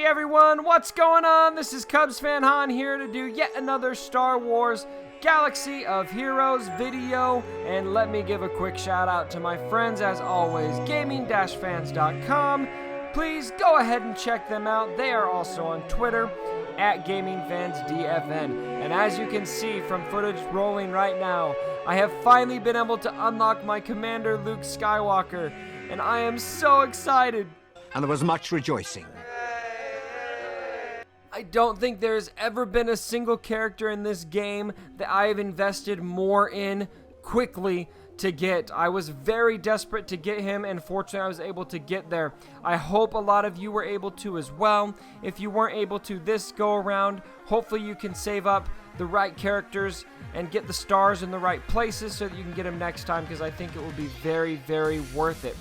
everyone, what's going on? This is Cubs fan Han here to do yet another Star Wars Galaxy of Heroes video, and let me give a quick shout out to my friends as always, gaming-fans.com. Please go ahead and check them out. They are also on Twitter at GamingFansDFN. And as you can see from footage rolling right now, I have finally been able to unlock my Commander Luke Skywalker, and I am so excited. And there was much rejoicing. I don't think there's ever been a single character in this game that I have invested more in quickly to get. I was very desperate to get him, and fortunately I was able to get there. I hope a lot of you were able to as well. If you weren't able to this go around, hopefully you can save up the right characters and get the stars in the right places so that you can get them next time, because I think it will be very, very worth it.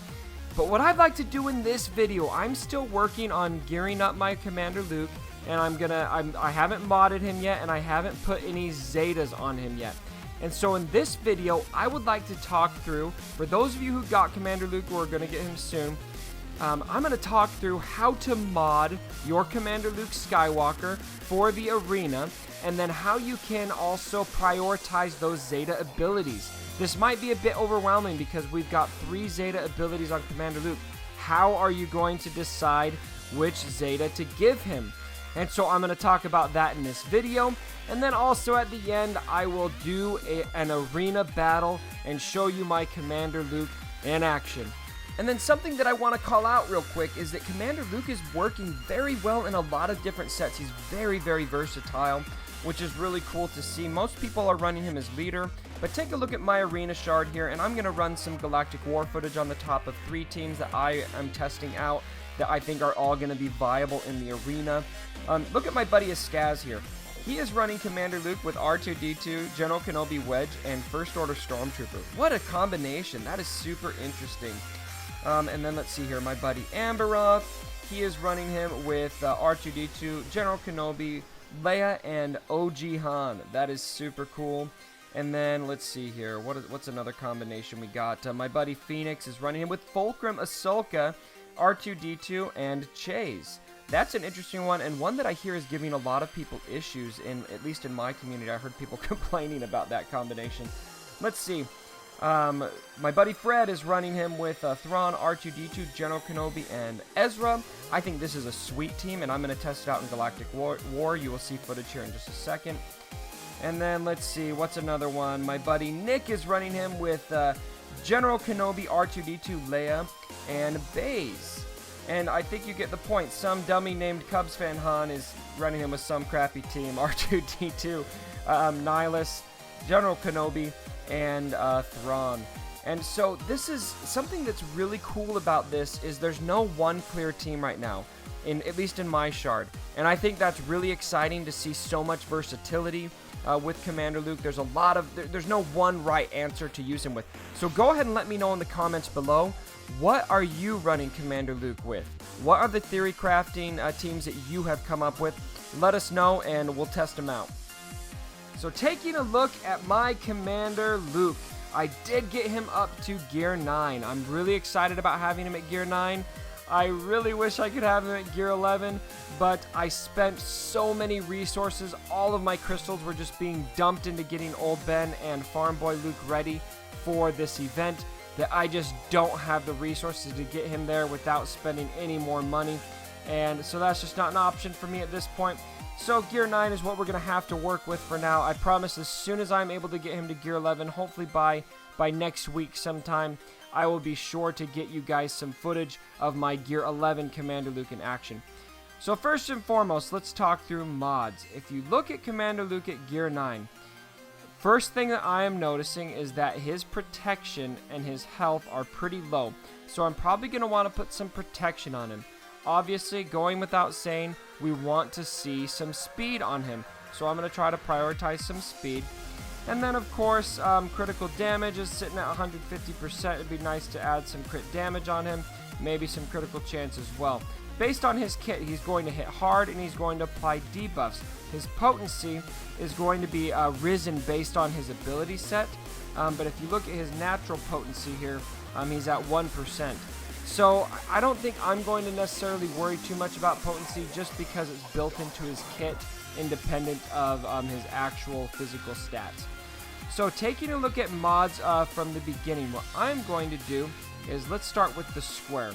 But what I'd like to do in this video, I'm still working on gearing up my Commander Luke, and I haven't modded him yet, and I haven't put any Zetas on him yet. And so in this video, I would like to talk through, for those of you who got Commander Luke or are going to get him soon, I'm going to talk through how to mod your Commander Luke Skywalker for the arena, and then how you can also prioritize those Zeta abilities. This might be a bit overwhelming because we've got 3 Zeta abilities on Commander Luke. How are you going to decide which Zeta to give him? And so I'm going to talk about that in this video. And then also at the end, I will do an arena battle and show you my Commander Luke in action. And then something that I want to call out real quick is that Commander Luke is working very well in a lot of different sets. He's very, very versatile, which is really cool to see. Most people are running him as leader, but take a look at my arena shard here, and I'm going to run some Galactic War footage on the top of 3 teams that I am testing out that I think are all going to be viable in the arena. Look at my buddy Skaz here. He is running Commander Luke with R2-D2, General Kenobi Wedge, and First Order Stormtrooper. What a combination. That is super interesting. And then let's see here, my buddy Amberoth. He is running him with R2-D2, General Kenobi, Leia, and OG Han. That is super cool. And then let's see here, what's another combination we got? My buddy Phoenix is running him with Fulcrum, Ahsoka, R2-D2, and Chase. That's an interesting one, and one that I hear is giving a lot of people issues, at least in my community. I heard people complaining about that combination. Let's see. My buddy Fred is running him with Thrawn, R2-D2, General Kenobi, and Ezra. I think this is a sweet team, and I'm going to test it out in Galactic War. You will see footage here in just a second. And then let's see, what's another one? My buddy Nick is running him with General Kenobi, R2-D2, Leia, and Baze. And I think you get the point. Some dummy named Cubs fan Han is running him with some crappy team. R2-D2, Nihilus, General Kenobi, and Thrawn. And so this is something that's really cool about this is there's no one clear team right now, at least in my shard. And I think that's really exciting to see so much versatility with Commander Luke. There's no one right answer to use him with. So go ahead and let me know in the comments below. What are you running Commander Luke with? What are the theory crafting teams that you have come up with? Let us know and we'll test them out. So taking a look at my Commander Luke, I did get him up to Gear 9. I'm really excited about having him at Gear 9. I really wish I could have him at Gear 11, but I spent so many resources. All of my crystals were just being dumped into getting Old Ben and Farm Boy Luke ready for this event, that I just don't have the resources to get him there without spending any more money. And so that's just not an option for me at this point. So Gear 9 is what we're going to have to work with for now. I promise as soon as I'm able to get him to Gear 11, hopefully by next week sometime, I will be sure to get you guys some footage of my Gear 11 Commander Luke in action. So first and foremost, let's talk through mods. If you look at Commander Luke at Gear 9, first thing that I am noticing is that his protection and his health are pretty low. So I'm probably going to want to put some protection on him. Obviously, going without saying, we want to see some speed on him. So I'm going to try to prioritize some speed. And then, of course, critical damage is sitting at 150%. It'd be nice to add some crit damage on him. Maybe some critical chance as well. Based on his kit, he's going to hit hard and he's going to apply debuffs. His potency is going to be risen based on his ability set. But if you look at his natural potency here, he's at 1%. So I don't think I'm going to necessarily worry too much about potency just because it's built into his kit independent of his actual physical stats. So taking a look at mods from the beginning, what I'm going to do is let's start with the square.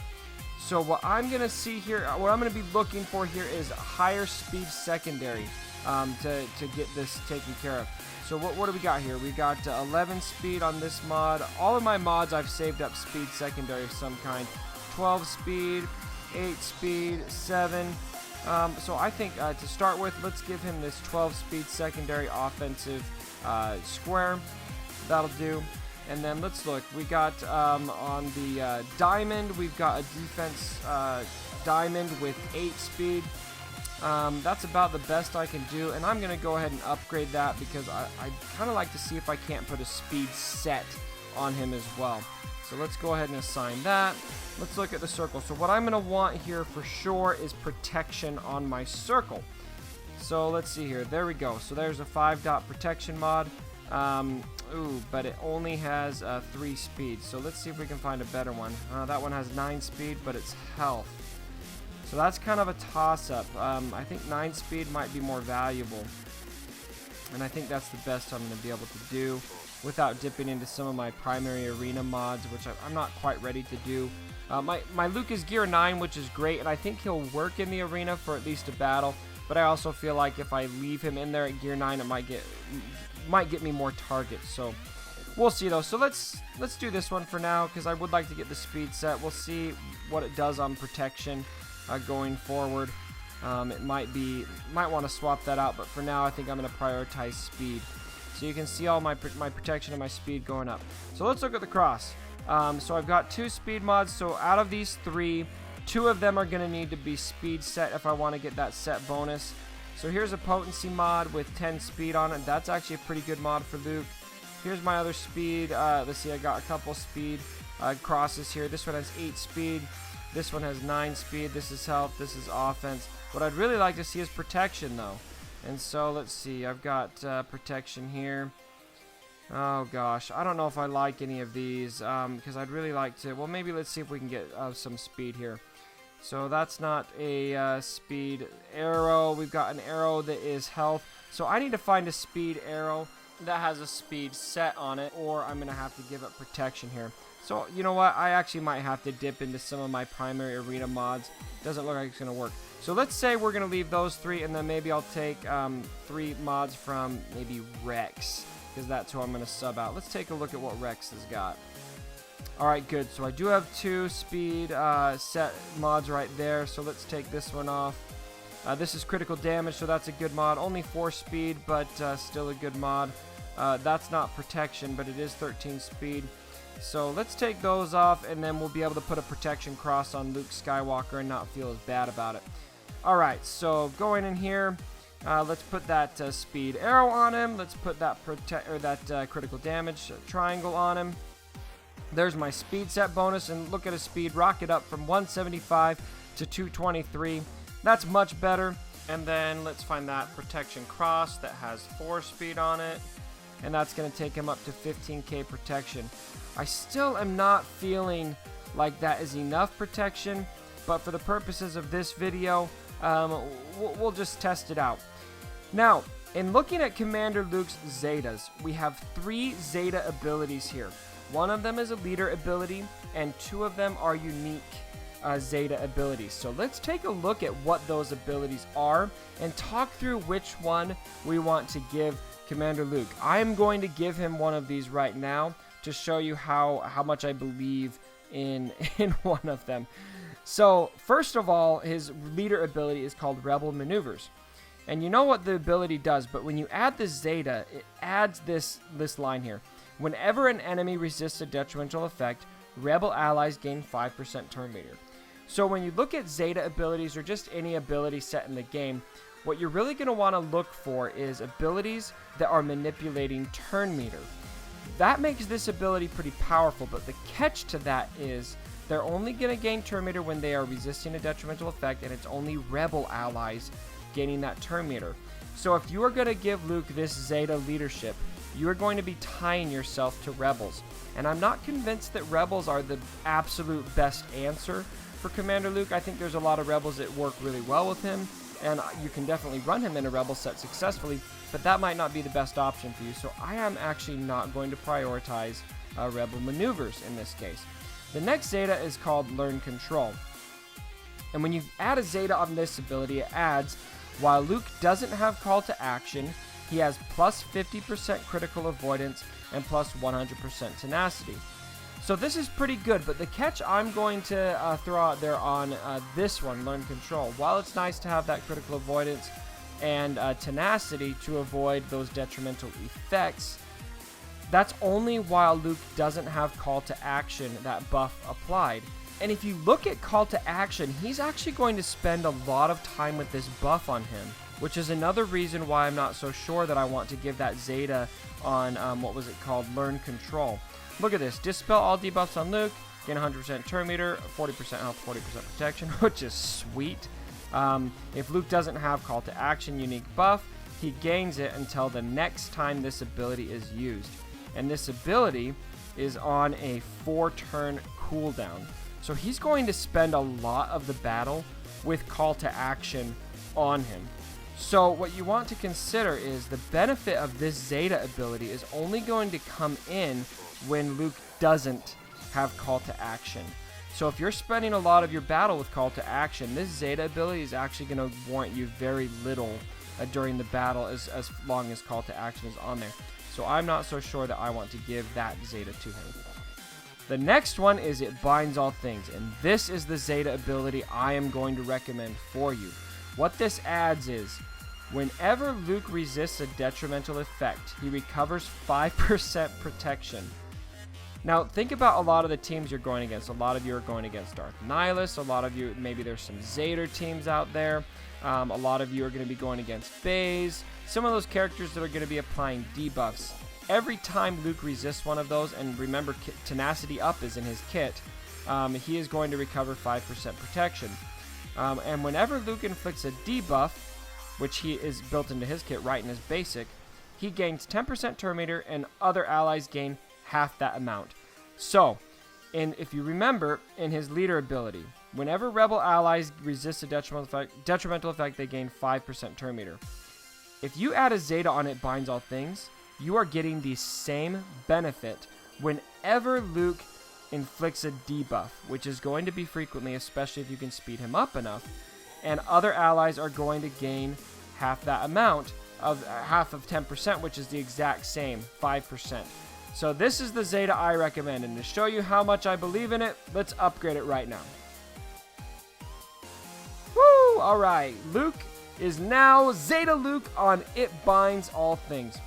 So what I'm going to see here, what I'm going to be looking for here is a higher speed secondary to get this taken care of. So what do we got here? We got 11 speed on this mod. All of my mods I've saved up speed secondary of some kind. 12 speed, 8 speed, 7. So I think to start with, let's give him this 12 speed secondary offensive square. That'll do. And then let's look. We got on the diamond, we've got a defense diamond with 8 speed. That's about the best I can do, and I'm going to go ahead and upgrade that because I kind of like to see if I can't put a speed set on him as well. So let's go ahead and assign that. Let's look at the circle. So what I'm going to want here for sure is protection on my circle. So let's see here. There we go. So there's a 5-dot protection mod. But it only has 3 speed. So let's see if we can find a better one. That one has 9 speed, but it's health. So that's kind of a toss-up. I think 9 speed might be more valuable. And I think that's the best I'm going to be able to do without dipping into some of my primary arena mods, which I'm not quite ready to do. My Luke is gear 9, which is great, and I think he'll work in the arena for at least a battle. But I also feel like if I leave him in there at gear 9, it might get me more targets. So we'll see though. So let's do this one for now because I would like to get the speed set. We'll see what it does on protection going forward. It might want to swap that out, but for now I think I'm going to prioritize speed. So you can see all my protection and my speed going up. So let's look at the cross. So I've got 2 speed mods. So out of these 3, 2 of them are going to need to be speed set if I want to get that set bonus. So here's a potency mod with 10 speed on it. That's actually a pretty good mod for Luke. Here's my other speed. Let's see, I got a couple speed crosses here. This one has 8 speed. This one has 9 speed. This is health. This is offense. What I'd really like to see is protection though. And so let's see. I've got protection here. Oh gosh, I don't know if I like any of these because I'd really like to. Well, maybe let's see if we can get some speed here. So that's not a speed arrow. We've got an arrow that is health. So I need to find a speed arrow that has a speed set on it, or I'm going to have to give up protection here. So you know what? I actually might have to dip into some of my primary arena mods. Doesn't look like it's going to work. So let's say we're going to leave those 3, and then maybe I'll take 3 mods from maybe Rex, because that's who I'm going to sub out. Let's take a look at what Rex has got. Alright, good. So I do have 2 speed set mods right there. So let's take this one off. This is critical damage, so that's a good mod. Only 4 speed, but still a good mod. That's not protection, but it is 13 speed. So let's take those off, and then we'll be able to put a protection cross on Luke Skywalker and not feel as bad about it. Alright, so going in here, let's put that speed arrow on him. Let's put that critical damage triangle on him. There's my speed set bonus, and look at his speed rocket up from 175 to 223. That's much better. And then let's find that protection cross that has 4 speed on it, and that's going to take him up to 15k protection. I still am not feeling like that is enough protection, but for the purposes of this video, we'll just test it out. Now, in looking at Commander Luke's Zetas, we have 3 Zeta abilities here. One of them is a leader ability, and 2 of them are unique Zeta abilities. So let's take a look at what those abilities are and talk through which one we want to give Commander Luke. I am going to give him one of these right now to show you how much I believe in one of them. So first of all, his leader ability is called Rebel Maneuvers. And you know what the ability does, but when you add the Zeta, it adds this line here. Whenever an enemy resists a detrimental effect, Rebel allies gain 5% turn meter. So when you look at Zeta abilities or just any ability set in the game, what you're really going to want to look for is abilities that are manipulating turn meter. That makes this ability pretty powerful, but the catch to that is they're only going to gain turn meter when they are resisting a detrimental effect, and it's only Rebel allies gaining that turn meter. So if you are going to give Luke this Zeta leadership, you are going to be tying yourself to Rebels. And I'm not convinced that Rebels are the absolute best answer for Commander Luke. I think there's a lot of Rebels that work really well with him, and you can definitely run him in a Rebel set successfully, but that might not be the best option for you. So I am actually not going to prioritize Rebel maneuvers in this case. The next Zeta is called Learn Control. And when you add a Zeta on this ability, it adds, while Luke doesn't have call to action, he has plus 50% critical avoidance and plus 100% tenacity. So this is pretty good, but the catch I'm going to throw out there on this one, Learn Control, while it's nice to have that critical avoidance and tenacity to avoid those detrimental effects, that's only while Luke doesn't have call to action, that buff applied. And if you look at call to action, he's actually going to spend a lot of time with this buff on him, which is another reason why I'm not so sure that I want to give that Zeta on, Learn Control. Look at this. Dispel all debuffs on Luke, gain 100% turn meter, 40% health, 40% protection, which is sweet. If Luke doesn't have call to action unique buff, he gains it until the next time this ability is used. And this ability is on a 4-turn cooldown. So he's going to spend a lot of the battle with call to action on him. So what you want to consider is the benefit of this Zeta ability is only going to come in when Luke doesn't have call to action. So if you're spending a lot of your battle with call to action, this Zeta ability is actually going to warrant you very little during the battle as long as call to action is on there. So I'm not so sure that I want to give that Zeta to him. The next one is It Binds All Things, and this is the Zeta ability I am going to recommend for you. What this adds is, whenever Luke resists a detrimental effect, he recovers 5% protection. Now, think about a lot of the teams you're going against. A lot of you are going against Darth Nihilus. A lot of you, maybe there's some Zeta teams out there. A lot of you are going to be going against Baze. Some of those characters that are going to be applying debuffs. Every time Luke resists one of those, and remember, Tenacity Up is in his kit, he is going to recover 5% protection. And whenever Luke inflicts a debuff, which he is built into his kit right in his basic, he gains 10% turn meter, and other allies gain half that amount. So, if you remember, in his leader ability, whenever rebel allies resist a detrimental effect, they gain 5% turn meter. If you add a Zeta on It Binds All Things, you are getting the same benefit whenever Luke inflicts a debuff, which is going to be frequently, especially if you can speed him up enough, and other allies are going to gain half that amount of half of 10%, which is the exact same, 5%. So this is the Zeta I recommend, and to show you how much I believe in it, let's upgrade it right now. Woo! Alright, Luke is now Zeta Luke on It Binds All Things.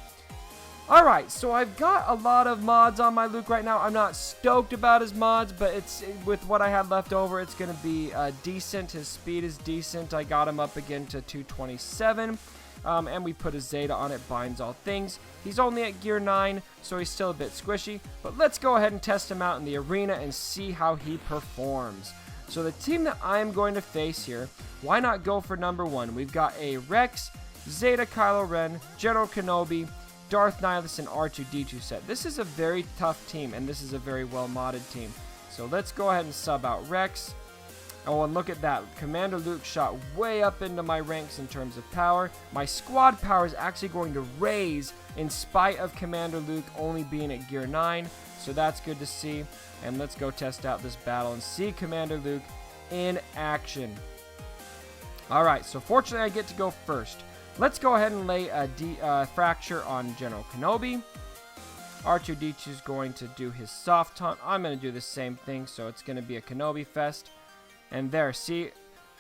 Alright, so I've got a lot of mods on my Luke right now. I'm not stoked about his mods, but it's with what I had left over, it's going to be decent. His speed is decent. I got him up again to 227. And we put a Zeta on It Binds All Things. He's only at gear 9, so he's still a bit squishy. But let's go ahead and test him out in the arena and see how he performs. So the team that I am going to face here, why not go for number 1? We've got a Rex, Zeta Kylo Ren, General Kenobi, Darth Nihilus, and R2-D2 set. This is a very tough team, and this is a very well-modded team. So let's go ahead and sub out Rex. Oh, and look at that. Commander Luke shot way up into my ranks in terms of power. My squad power is actually going to raise in spite of Commander Luke only being at gear 9. So that's good to see. And let's go test out this battle and see Commander Luke in action. Alright, so fortunately I get to go first. Let's go ahead and lay a fracture on General Kenobi. R2-D2 is going to do his soft taunt. I'm going to do the same thing, so it's going to be a Kenobi fest. And there, see,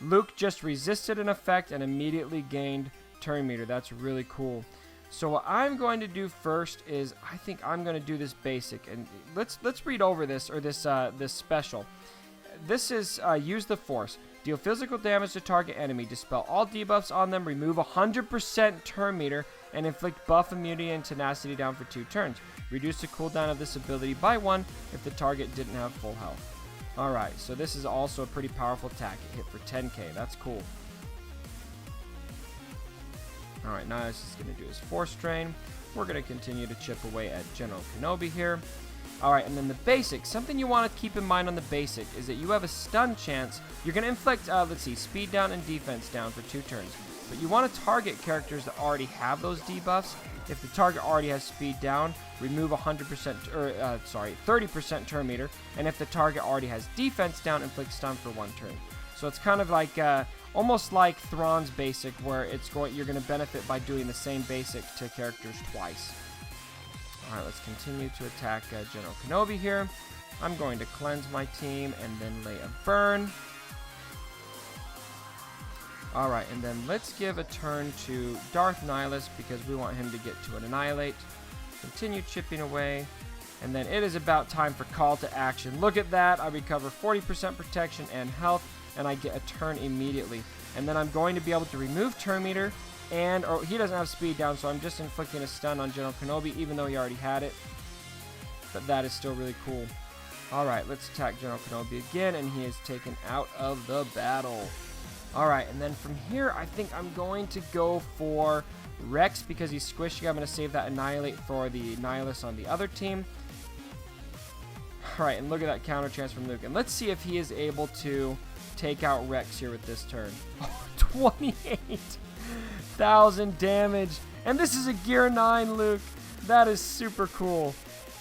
Luke just resisted an effect and immediately gained turn meter. That's really cool. So what I'm going to do first is, I think I'm going to do this basic, and let's read over this, or this special. This is use the Force. Deal physical damage to target enemy. Dispel all debuffs on them. Remove 100% turn meter and inflict buff immunity and tenacity down for 2 turns. Reduce the cooldown of this ability by 1 if the target didn't have full health. Alright, so this is also a pretty powerful attack. It hit for 10k. That's cool. Alright, Nihilus is going to do his Force Drain. We're going to continue to chip away at General Kenobi here. Alright, and then the basic. Something you want to keep in mind on the basic is that you have a stun chance. You're going to inflict, let's see, speed down and defense down for 2 turns. But you want to target characters that already have those debuffs. If the target already has speed down, remove 30% turn meter. And if the target already has defense down, inflict stun for 1 turn. So it's kind of like, almost like Thrawn's basic, where you're going to benefit by doing the same basic to characters twice. Alright, let's continue to attack General Kenobi here. I'm going to cleanse my team and then lay a burn. Alright, and then let's give a turn to Darth Nihilus because we want him to get to an Annihilate. Continue chipping away. And then it is about time for call to action. Look at that. I recover 40% protection and health, and I get a turn immediately. And then I'm going to be able to remove turn meter, and he doesn't have speed down, so I'm just inflicting a stun on General Kenobi, even though he already had it. But that is still really cool. Alright, let's attack General Kenobi again, and he is taken out of the battle. Alright, and then from here, I think I'm going to go for Rex because he's squishy. I'm going to save that Annihilate for the Nihilus on the other team. Alright, and look at that counter chance from Luke. And let's see if he is able to take out Rex here with this turn. 28,000 damage. And this is a Gear 9 Luke. That is super cool.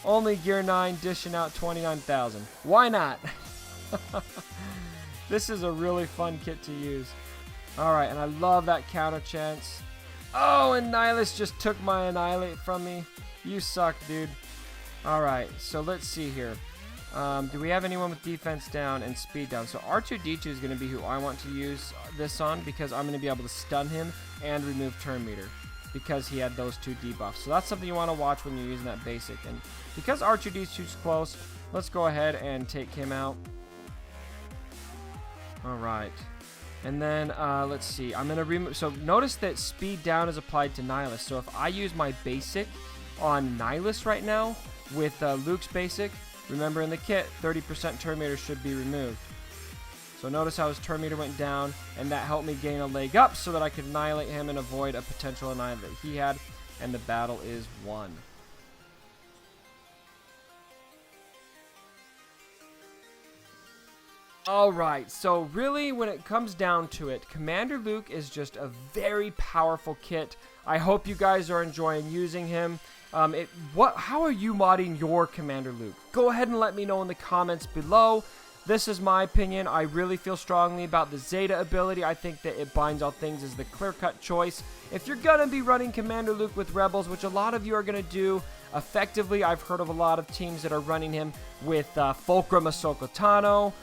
Only Gear 9 dishing out 29,000. Why not? This is a really fun kit to use. Alright, and I love that counter chance. Oh, and Nihilus just took my Annihilate from me. You suck, dude. Alright, so let's see here. Do we have anyone with defense down and speed down? So R2-D2 is going to be who I want to use this on because I'm going to be able to stun him and remove turn meter because he had those 2 debuffs. So that's something you want to watch when you're using that basic. And because R2-D2 is close, let's go ahead and take him out. Alright. And then, let's see. I'm going to remove... So notice that speed down is applied to Nihilus. So if I use my basic on Nihilus right now with Luke's basic, remember in the kit, 30% turn meter should be removed. So notice how his turn meter went down, and that helped me gain a leg up so that I could annihilate him and avoid a potential annihilate that he had, and the battle is won. Alright, so really when it comes down to it, Commander Luke is just a very powerful kit. I hope you guys are enjoying using him. How are you modding your Commander Luke? Go ahead and let me know in the comments below. This is my opinion. I really feel strongly about the Zeta ability. I think that it binds all things is the clear-cut choice. If you're going to be running Commander Luke with Rebels, which a lot of you are going to do effectively, I've heard of a lot of teams that are running him with Fulcrum Ahsoka Tano.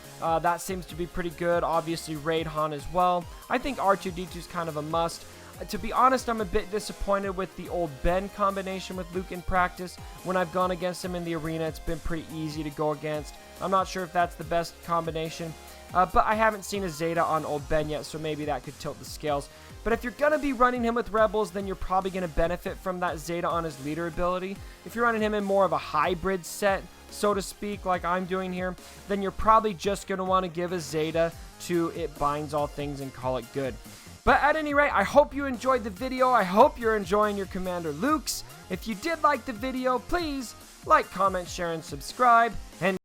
That seems to be pretty good. Obviously, Raid Han as well. I think R2-D2 is kind of a must. To be honest, I'm a bit disappointed with the old Ben combination with Luke in practice. When I've gone against him in the arena, it's been pretty easy to go against. I'm not sure if that's the best combination, but I haven't seen a Zeta on old Ben yet, so maybe that could tilt the scales. But if you're going to be running him with Rebels, then you're probably going to benefit from that Zeta on his leader ability. If you're running him in more of a hybrid set, so to speak, like I'm doing here, then you're probably just going to want to give a Zeta to It Binds All Things and call it good. But at any rate, I hope you enjoyed the video. I hope you're enjoying your Commander Lukes. If you did like the video, please like, comment, share, and subscribe. And